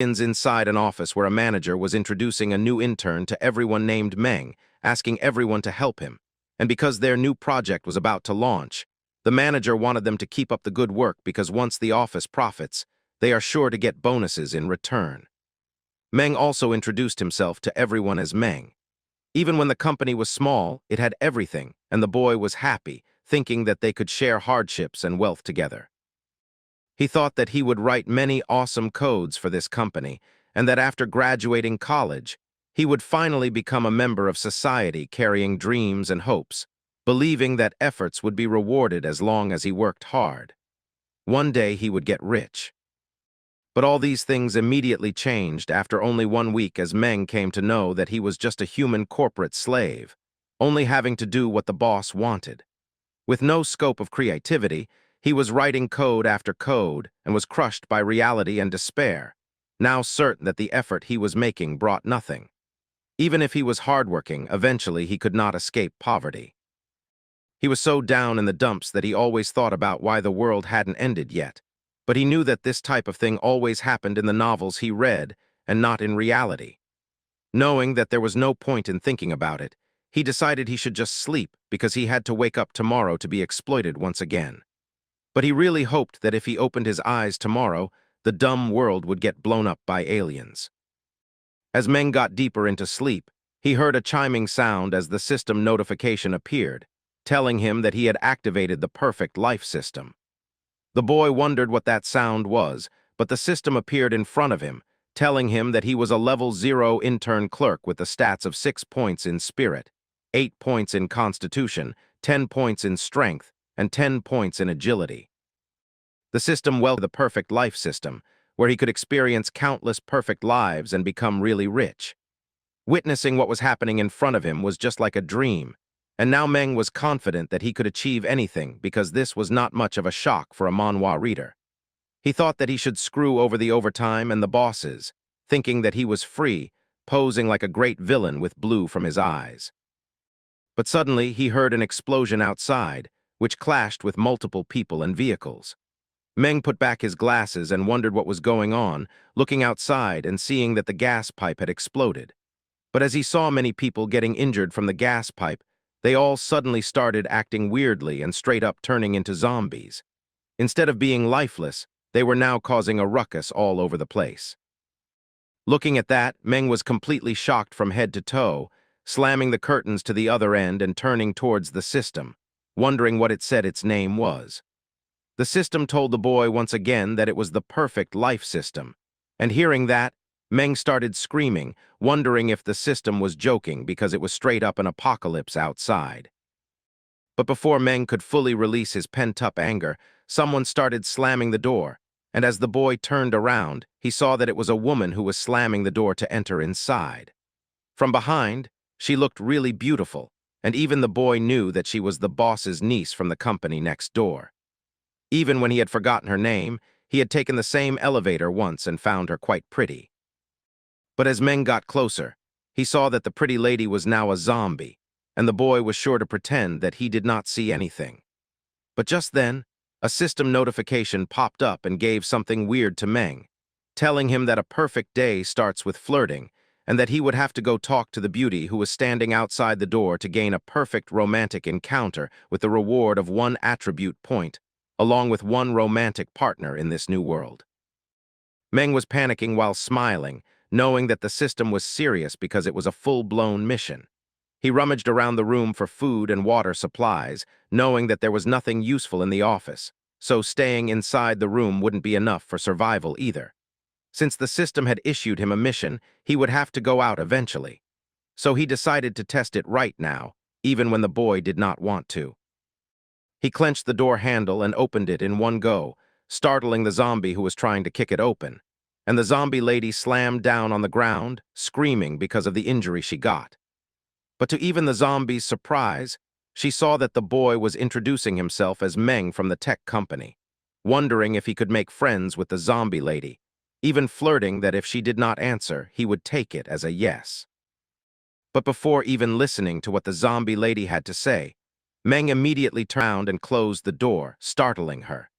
Inside an office where a manager was introducing a new intern to everyone named Meng, asking everyone to help him. And because their new project was about to launch, the manager wanted them to keep up the good work because once the office profits, they are sure to get bonuses in return. Meng also introduced himself to everyone as Meng. Even when the company was small, it had everything, and the boy was happy, thinking that they could share hardships and wealth together. He thought that he would write many awesome codes for this company, and that after graduating college, he would finally become a member of society carrying dreams and hopes, believing that efforts would be rewarded as long as he worked hard. One day he would get rich. But all these things immediately changed after only 1 week as Meng came to know that he was just a human corporate slave, only having to do what the boss wanted. With no scope of creativity, he was writing code after code and was crushed by reality and despair, now certain that the effort he was making brought nothing. Even if he was hardworking, eventually he could not escape poverty. He was so down in the dumps that he always thought about why the world hadn't ended yet, but he knew that this type of thing always happened in the novels he read and not in reality. Knowing that there was no point in thinking about it, he decided he should just sleep because he had to wake up tomorrow to be exploited once again. But he really hoped that if he opened his eyes tomorrow, the dumb world would get blown up by aliens. As Meng got deeper into sleep, he heard a chiming sound as the system notification appeared, telling him that he had activated the perfect life system. The boy wondered what that sound was, but the system appeared in front of him, telling him that he was a level 0 intern clerk with the stats of 6 points in spirit, 8 points in constitution, 10 points in strength, and 10 points in agility. The system the perfect life system, where he could experience countless perfect lives and become really rich. Witnessing what was happening in front of him was just like a dream, and now Meng was confident that he could achieve anything because this was not much of a shock for a manhwa reader. He thought that he should screw over the overtime and the bosses, thinking that he was free, posing like a great villain with blue from his eyes. But suddenly he heard an explosion outside, which clashed with multiple people and vehicles. Meng put back his glasses and wondered what was going on, looking outside and seeing that the gas pipe had exploded. But as he saw many people getting injured from the gas pipe, they all suddenly started acting weirdly and straight up turning into zombies. Instead of being lifeless, they were now causing a ruckus all over the place. Looking at that, Meng was completely shocked from head to toe, slamming the curtains to the other end and turning towards the system, wondering what it said its name was. The system told the boy once again that it was the perfect life system, and hearing that, Meng started screaming, wondering if the system was joking because it was straight up an apocalypse outside. But before Meng could fully release his pent-up anger, someone started slamming the door, and as the boy turned around, he saw that it was a woman who was slamming the door to enter inside. From behind, she looked really beautiful, and even the boy knew that she was the boss's niece from the company next door. Even when he had forgotten her name, he had taken the same elevator once and found her quite pretty. But as Meng got closer, he saw that the pretty lady was now a zombie, and the boy was sure to pretend that he did not see anything. But just then, a system notification popped up and gave something weird to Meng, telling him that a perfect day starts with flirting, and that he would have to go talk to the beauty who was standing outside the door to gain a perfect romantic encounter with the reward of 1 attribute point, along with 1 romantic partner in this new world. Meng was panicking while smiling, knowing that the system was serious because it was a full-blown mission. He rummaged around the room for food and water supplies, knowing that there was nothing useful in the office, so staying inside the room wouldn't be enough for survival either. Since the system had issued him a mission, he would have to go out eventually. So he decided to test it right now, even when the boy did not want to. He clenched the door handle and opened it in one go, startling the zombie who was trying to kick it open, and the zombie lady slammed down on the ground, screaming because of the injury she got. But to even the zombie's surprise, she saw that the boy was introducing himself as Meng from the tech company, wondering if he could make friends with the zombie lady, even flirting that if she did not answer, he would take it as a yes. But before even listening to what the zombie lady had to say, Meng immediately turned and closed the door, startling her.